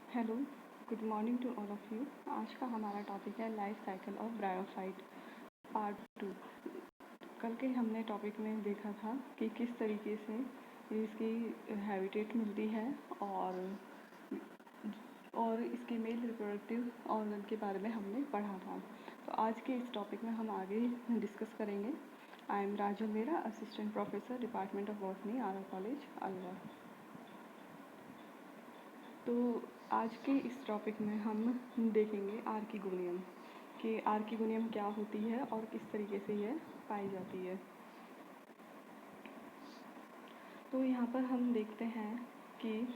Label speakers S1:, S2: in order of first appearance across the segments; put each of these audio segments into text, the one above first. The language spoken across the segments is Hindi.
S1: Hello, good morning to all of you. आज का हमारा टॉपिक है life cycle of bryophyte part 2। कल के हमने टॉपिक में देखा था कि किस तरीके से इसकी हैबिटेट मिलती है और इसके मेल रिप्रोडक्टिव ऑर्गन के बारे में हमने पढ़ा था। तो आज के इस टॉपिक में हम आगे डिस्कस करेंगे। आई एम राजू मेरा, assistant professor, department of botany, R college, Alwar. तो आज के इस टॉपिक में हम देखेंगे आर्किगोनियम कि आर्किगोनियम क्या होती है और किस तरीके से यह पाई जाती है। तो यहाँ पर हम देखते हैं कि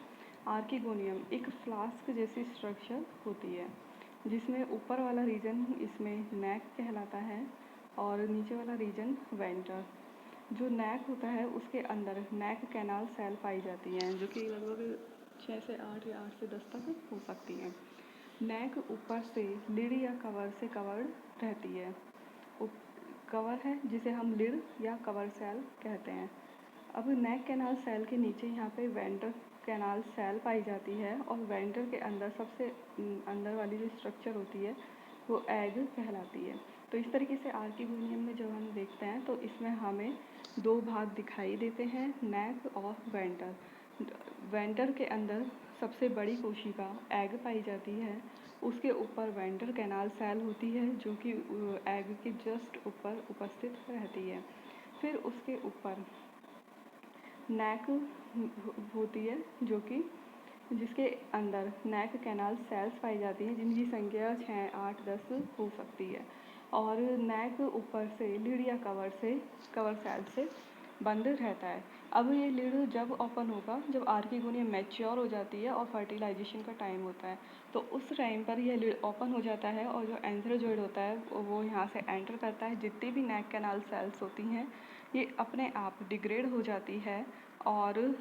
S1: आर्किगोनियम एक फ्लास्क जैसी स्ट्रक्चर होती है जिसमें ऊपर वाला रीजन इसमें नेक कहलाता है और नीचे वाला रीजन वेंटर। जो नेक होता है उसके अंदर नेक कैनाल सेल पाई जाती हैं जो कि लगभग 6 से 8 या 8 से 10 तक हो सकती हैं। नेक ऊपर से लिड या कवर से कवर्ड रहती है। कवर है जिसे हम लिड या कवर सेल कहते हैं। अब नेक कैनाल सेल के नीचे यहाँ पे वेंटर कैनाल सेल पाई जाती है और वेंटर के अंदर सबसे अंदर वाली जो स्ट्रक्चर होती है वो एग कहलाती है। तो इस तरीके से आर्किगोनियम में जब हम देखते हैं तो इसमें हमें दो भाग दिखाई देते हैं, नेक और वेंटर। वेंटर के अंदर सबसे बड़ी कोशिका एग पाई जाती है, उसके ऊपर वेंटर कैनाल सेल होती है जो कि एग के जस्ट ऊपर उपस्थित रहती है। फिर उसके ऊपर नेक होती है जो कि जिसके अंदर नेक कैनाल सेल्स पाई जाती हैं जिनकी संख्या 6, 8, 10 हो सकती है और नेक ऊपर से लिड या कवर सेल से बंद रहता है। अब ये लिड जब ओपन होगा जब आर्किगोनियम मैच्योर हो जाती है और फर्टिलाइजेशन का टाइम होता है तो उस टाइम पर यह लिड ओपन हो जाता है और जो एंथ्रोजोइड होता है वो यहाँ से एंटर करता है। जितनी भी नेक कैनाल सेल्स होती हैं ये अपने आप डिग्रेड हो जाती है और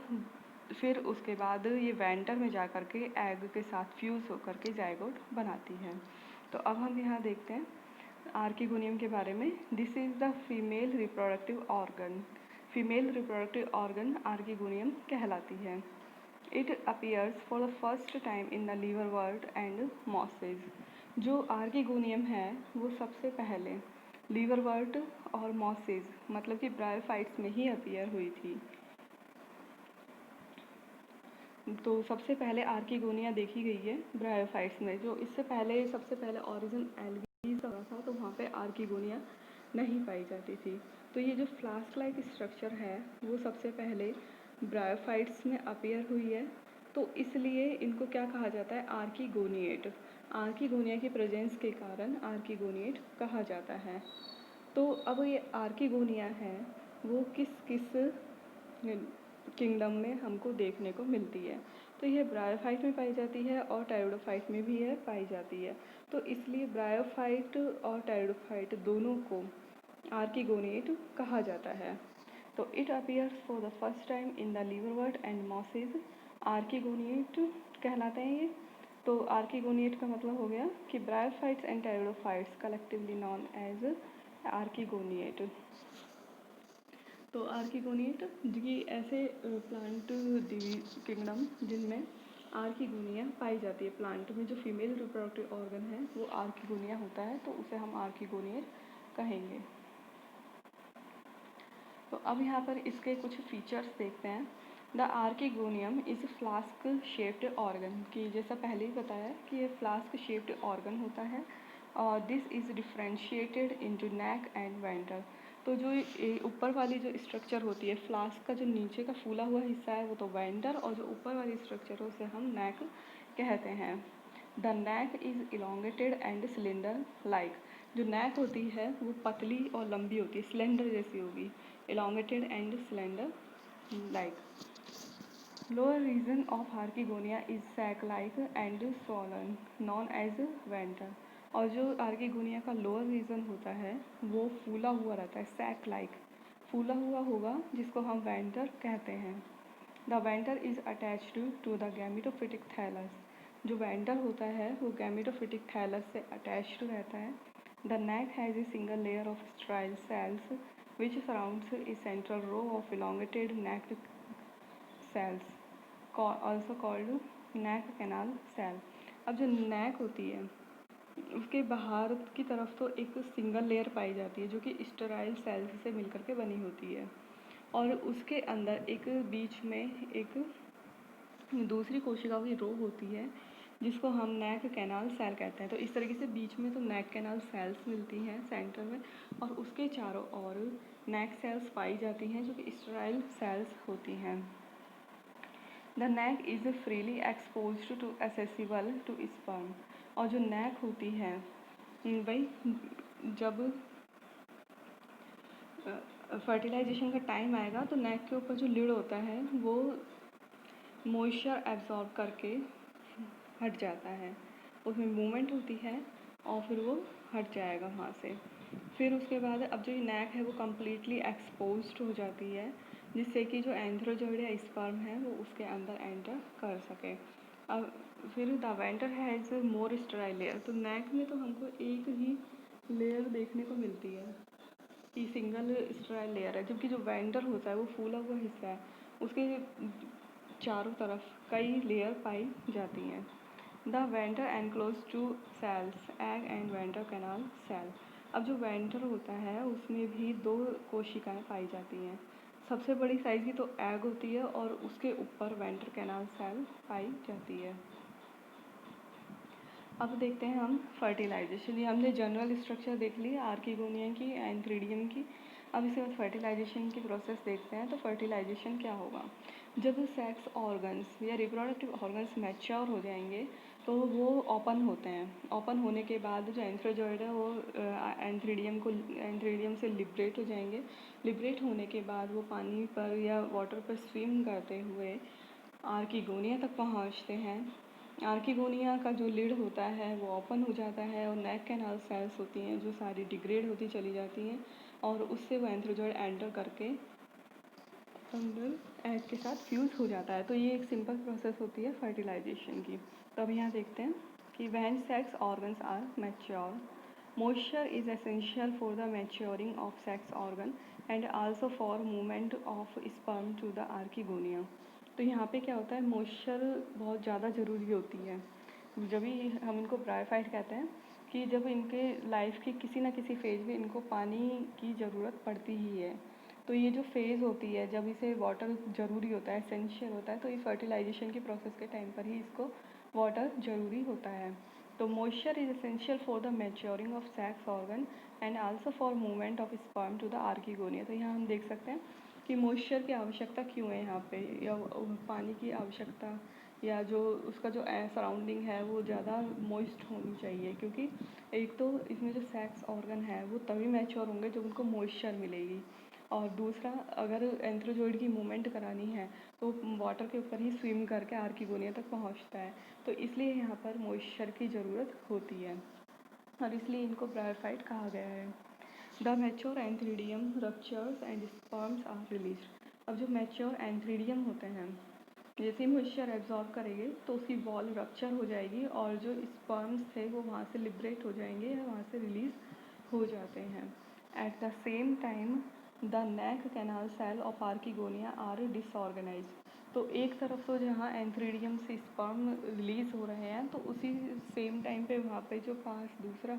S1: फिर उसके बाद ये वेंटर में जा कर के एग के साथ फ्यूज़ होकर के जाइगोट बनाती है। तो अब हम यहाँ देखते हैं आर्किगोनियम के बारे में। This is the female reproductive organ. Female reproductive organ archegonium कहलाती है। It appears for the first time in the liverwort and mosses. जो आर्किगोनियम है वो सबसे पहले लीवरवर्ट और मॉसेज मतलब कि ब्रायोफाइट्स में ही अपीयर हुई थी। तो सबसे पहले आर्किगोनिया देखी गई है ब्रायोफाइट्स में। जो इससे पहले सबसे पहले ओरिजिन एल्गीज का था तो वहाँ पे आर्किगोनिया नहीं पाई जाती थी। तो ये जो फ्लास्क लाइक स्ट्रक्चर है वो सबसे पहले ब्रायोफाइट्स में अपीयर हुई है तो इसलिए इनको क्या कहा जाता है, आर्किगोनिएट। आर्किगोनिया की प्रेजेंस के कारण आर्किगोनिएट कहा जाता है। तो अब ये आर्किगोनिया है वो किस किस किंगडम में हमको देखने को मिलती है। तो यह ब्रायोफाइट में पाई जाती है और टेरिडोफाइट में भी यह पाई जाती है। तो इसलिए ब्रायोफाइट और टेरिडोफाइट दोनों को आर्किगोनिएट कहा जाता है। तो it appears for the first time in the liverwort and mosses. Archegoniate कहलाते हैं ये। तो आर्किगोनिएट का मतलब हो गया कि bryophytes and pteridophytes collectively known as archegoniate. तो आर्किगोनिएट ये ऐसे प्लांट किंगडम जिनमें आर्किगोनिया पाई जाती है। प्लांट में जो फीमेल रिप्रोडक्टिव ऑर्गन है वो आर्किगोनिया होता है तो उसे हम आर्किगोनिएट कहेंगे। तो अब यहाँ पर इसके कुछ फीचर्स देखते हैं। The archegonium is flask shaped organ की जैसा पहले ही बताया कि ये फ्लास्क शेप्ड ऑर्गन होता है और this is differentiated into neck and venter. तो जो ऊपर वाली जो स्ट्रक्चर होती है फ्लास्क का जो नीचे का फूला हुआ हिस्सा है वो तो वेंटर और जो ऊपर वाली स्ट्रक्चर है उसे हम नेक कहते हैं। The neck is elongated and cylinder like. जो नेक होती है वो पतली और लंबी होती है, सिलेंडर जैसी होगी, elongated and slender like. Lower region of Archegonia is sac-like and swollen, known as venter. और जो आर्किगोनिया का लोअर रीजन होता है वो फूला हुआ रहता है, सैक लाइक फूला हुआ होगा जिसको हम वेंटर कहते हैं। The venter is attached to the gametophytic thallus. जो वेंटर होता है वो गैमेटोफिटिक थैलस से अटैच्ड रहता है। The neck has a single layer of sterile cells which surrounds a central row of elongated necked cells, also called neck canal cell. अब जो नेक होती है उसके बाहर की तरफ तो एक सिंगल लेयर पाई जाती है जो कि स्टेराइल सेल्स से मिलकर के बनी होती है, और उसके अंदर एक बीच में एक दूसरी कोशिकाओं की रो होती है जिसको हम नेक कैनाल सेल कहते हैं। तो इस तरीके से बीच में तो नेक कैनाल सेल्स मिलती हैं सेंटर में, और उसके चारों ओर नेक सेल्स पाई जाती हैं जो कि स्टेराइल सेल्स होती हैं। The neck is freely exposed to accessible to sperm. और जो नेक होती है भाई, जब फर्टिलाइजेशन का टाइम आएगा तो नेक के ऊपर जो लिड होता है वो मॉइस्चर एब्जॉर्ब करके हट जाता है, उसमें मूवमेंट होती है और फिर वो हट जाएगा वहाँ से। फिर उसके बाद अब जो ये नेक है वो कम्प्लीटली एक्सपोज्ड हो जाती है जिससे कि जो एंथ्रोजोइड या स्पर्म है वो उसके अंदर एंटर कर सके। अब फिर the venter has more sterile layer. तो नेक में तो हमको एक ही लेयर देखने को मिलती है कि सिंगल स्टेराइल लेयर है, जबकि जो वेंटर होता है वो फूला हुआ हिस्सा है, उसके चारों तरफ कई लेयर पाई जाती हैं। The venter enclose two cells egg and venter canal cell. अब जो वेंटर होता है उसमें भी दो कोशिकाएं पाई जाती हैं। सबसे बड़ी साइज़ की तो एग होती है और उसके ऊपर वेंटर कैनाल सेल पाई जाती है। अब देखते हैं हम फर्टिलाइजेशन। ये हमने जनरल स्ट्रक्चर देख ली आर्किगोनिया की, एंथ्रीडियम की। अब इसके बाद फर्टिलाइजेशन की प्रोसेस देखते हैं। तो फर्टिलाइजेशन क्या होगा, जब सेक्स ऑर्गन्स या रिप्रोडक्टिव ऑर्गन्स मैच्योर हो जाएंगे तो वो ओपन होते हैं। ओपन होने के बाद जो एंथ्रोजॉइड है वो एंथ्रीडियम से लिबरेट हो जाएंगे। लिबरेट होने के बाद वो पानी पर या वाटर पर स्विम करते हुए आर्किगोनिया तक पहुंचते हैं। आर्किगोनिया का जो लिड होता है वो ओपन हो जाता है और नेक कैनाल सेल्स होती हैं जो सारी डिग्रेड होती चली जाती हैं, और उससे वो एंथ्रोजॉइड एंटर करके अंदर एग के साथ फ्यूज़ हो जाता है। तो ये एक सिंपल प्रोसेस होती है फर्टिलाइजेशन की। तो अब यहाँ देखते हैं कि when sex organs are mature, moisture is essential for the maturing of sex organ and also for movement of sperm to the archegonia. तो यहाँ पे क्या होता है, मॉइस्चर बहुत ज़्यादा ज़रूरी होती है। जब भी हम इनको ब्रायोफाइट कहते हैं कि जब इनके लाइफ के किसी न किसी फेज़ में इनको पानी की ज़रूरत पड़ती ही है। तो ये जो फेज़ होती है जब इसे वाटर ज़रूरी होता है, एसेंशियल होता है, तो इस फर्टिलाइजेशन की प्रोसेस के टाइम पर ही इसको वाटर ज़रूरी होता है। तो moisture is essential for the maturing of sex organ and also for movement of sperm to the archegonia. तो यहाँ हम देख सकते हैं कि मॉइस्चर की आवश्यकता क्यों है यहाँ पे, या पानी की आवश्यकता, या जो उसका जो सराउंडिंग है वो ज़्यादा मॉइस्ट होनी चाहिए, क्योंकि एक तो इसमें जो सेक्स ऑर्गन है वो तभी मैच्योर होंगे जब उनको मॉइस्चर मिलेगी, और दूसरा अगर एंथ्रोजॉइड की मूवमेंट करानी है तो वाटर के ऊपर ही स्विम करके आर्किगोनिया तक पहुंचता है। तो इसलिए यहाँ पर मॉइस्चर की ज़रूरत होती है और इसलिए इनको ब्रायोफाइट कहा गया है। The mature antheridium ruptures and sperms are release. अब जो मैच्योर एंथ्रीडियम होते हैं जैसे ही मॉइस्चर एब्जॉर्ब करेंगे तो उसकी वॉल रप्चर हो जाएगी और जो स्पर्म्स थे वो वहाँ से लिबरेट हो जाएंगे या वहाँ से रिलीज़ हो जाते हैं। At the same time the neck canal cell of archegonia are disorganise. तो एक तरफ तो जहाँ एंथ्रीडियम से स्पर्म रिलीज़ हो रहे हैं तो उसी सेम टाइम पे वहाँ पे जो पास दूसरा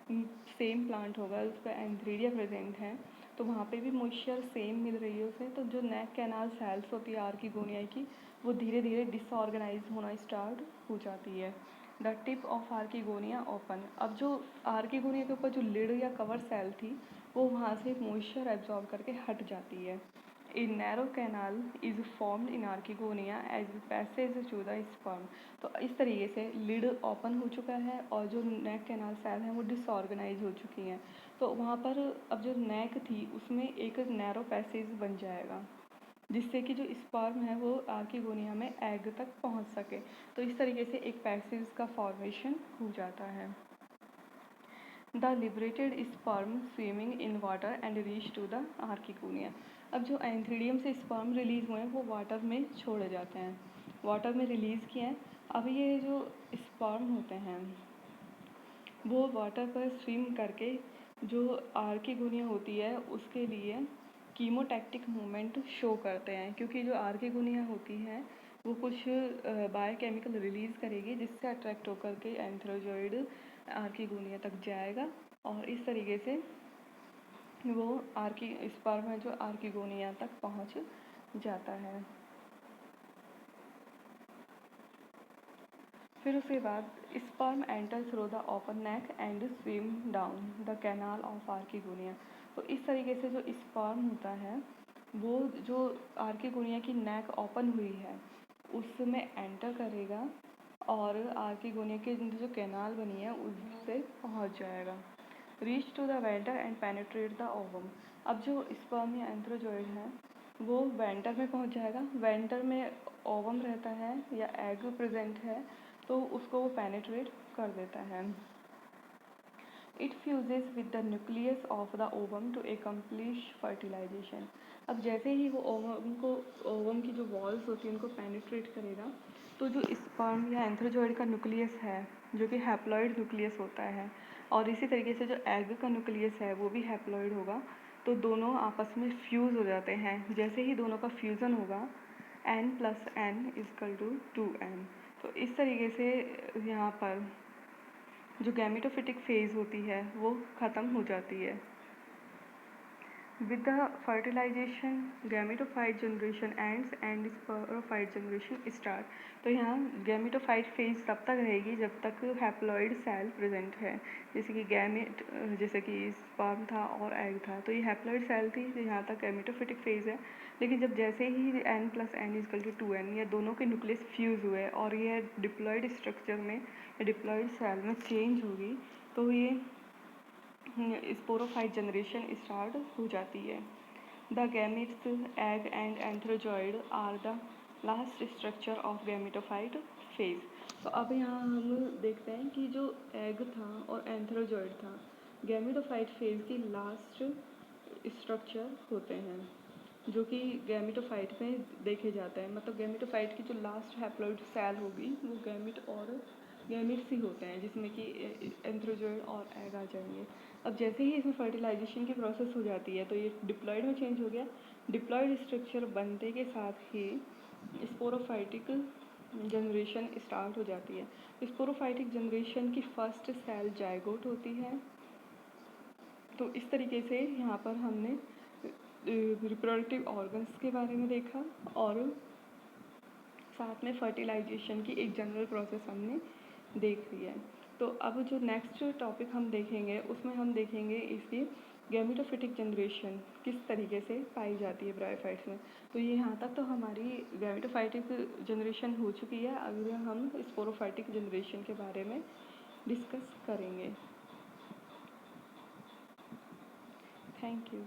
S1: सेम प्लांट होगा उस पर एंथ्रीडिया प्रेजेंट है, तो वहाँ पे भी मॉइस्चर सेम मिल रही है उसे। तो जो नेक कैनाल सेल्स होती है आर्किगोनिया की वो धीरे धीरे डिसऑर्गेनाइज होना स्टार्ट हो जाती है। The tip of archegonia open. अब जो आर्किगोनिया के ऊपर जो लिड या कवर सेल थी वो वहाँ से मॉइस्चर एब्जॉर्ब करके हट जाती है। A narrow canal is formed in archegonia as passage to the sperm. तो इस तरीके से लिड ओपन हो चुका है और जो नेक कैनाल सेल हैं वो डिसऑर्गेनाइज हो चुकी हैं। तो वहाँ पर अब जो नेक थी उसमें एक नैरो पैसेज बन जाएगा जिससे कि जो स्पर्म है वो आर्किगोनिया में एग तक पहुँच सके। तो इस तरीके से एक पैसेज का फॉर्मेशन हो जाता है। The liberated sperm swimming in water and reach to the archegonia. अब जो एंथ्रीडियम से स्पर्म रिलीज़ हुए हैं वो वाटर में छोड़े जाते हैं, वाटर में रिलीज़ किए हैं। अब ये जो स्पर्म होते हैं वो वाटर पर स्विम करके जो आर्किगोनिया होती है उसके लिए कीमोटैक्टिक मूवमेंट शो करते हैं, क्योंकि जो आर्किगोनिया होती है वो कुछ बायोकेमिकल रिलीज़ करेगी जिससे अट्रैक्ट होकर के एंथ्रोजॉइड आर्किगोनिया तक जाएगा और इस तरीके से वो स्पर्म है जो आर्किगोनिया तक पहुंच जाता है। फिर उसके बाद sperm enter through the open neck and swim down the canal of archegonia. तो इस तरीके से जो स्पर्म होता है वो जो आर्किगोनिया की नेक ओपन हुई है उसमें एंटर करेगा और आर्किगोनिया की जो कैनाल बनी है उससे पहुंच जाएगा। Reach to the venter and penetrate the ovum. अब जो स्पर्म या एंथ्रोजॉइड है वो वेंटर में पहुंच जाएगा। वेंटर में ओवम रहता है या एग प्रेजेंट है तो उसको वो पेनिट्रेट कर देता है। It fuses with the nucleus of the ovum to accomplish fertilisation. अब जैसे ही वो ओवम की जो वॉल्स होती हैं उनको पेनिट्रेट करेगा तो जो स्पर्म या एंथ्रोजॉइड का न्यूक्लियस है जो कि हैप्लॉइड न्यूक्लियस होता है और इसी तरीके से जो एग का न्यूक्लियस है वो भी हैप्लॉइड होगा, तो दोनों आपस में फ्यूज़ हो जाते हैं। जैसे ही दोनों का फ्यूज़न होगा n+n=2n। तो इस तरीके से यहाँ पर जो गैमेटोफिटिक फेज़ होती है वो ख़त्म हो जाती है। With the fertilisation gametophyte generation ends and sporophyte generation start. तो यहाँ गैमेटोफाइट फेज तब तक रहेगी जब तक हैप्लॉइड सेल प्रेजेंट है। जैसे कि स्पर्म था और एग था तो ये हैप्लॉइड सेल थी, तो यहाँ तक गैमेटोफिटिक फेज है। लेकिन जब जैसे ही n+n=2n ये दोनों के न्यूक्लियस फ्यूज़ हुए और ये डिप्लॉइड स्ट्रक्चर में डिप्लॉइड सेल में चेंज होगी तो ये स्पोरोफाइट जनरेशन स्टार्ट हो जाती है। The gametes egg and antherozoid are the last structure of gametophyte phase. तो अब यहाँ हम देखते हैं कि जो एग था और एंथ्रोजॉइड था गैमेटोफाइट फेज की लास्ट स्ट्रक्चर होते हैं जो कि गैमेटोफाइट में देखे जाते हैं। मतलब गैमेटोफाइट की जो लास्ट हैप्लॉइड सेल होगी वो गैमेट्स ही होते हैं जिसमें कि एंथ्रोजॉइड और एग आ जाएंगे। अब जैसे ही इसमें फर्टिलाइजेशन की प्रोसेस हो जाती है तो ये डिप्लॉइड में चेंज हो गया। डिप्लॉइड स्ट्रक्चर बनने के साथ ही स्पोरोफाइटिक जनरेशन स्टार्ट हो जाती है। स्पोरोफाइटिक जनरेशन की फर्स्ट सेल जाइगोट होती है। तो इस तरीके से यहाँ पर हमने रिप्रोडक्टिव ऑर्गन्स के बारे में देखा और साथ में फर्टिलाइजेशन की एक जनरल प्रोसेस हमने देख ली है। तो अब जो नेक्स्ट टॉपिक हम देखेंगे उसमें हम देखेंगे इसकी गैमेटोफिटिक जनरेशन किस तरीके से पाई जाती है ब्रायोफाइट्स में। तो ये यहाँ तक तो हमारी गैमेटोफाइटिक जनरेशन हो चुकी है। अगले हम स्पोरोफाइटिक जनरेशन के बारे में डिस्कस करेंगे। Thank you.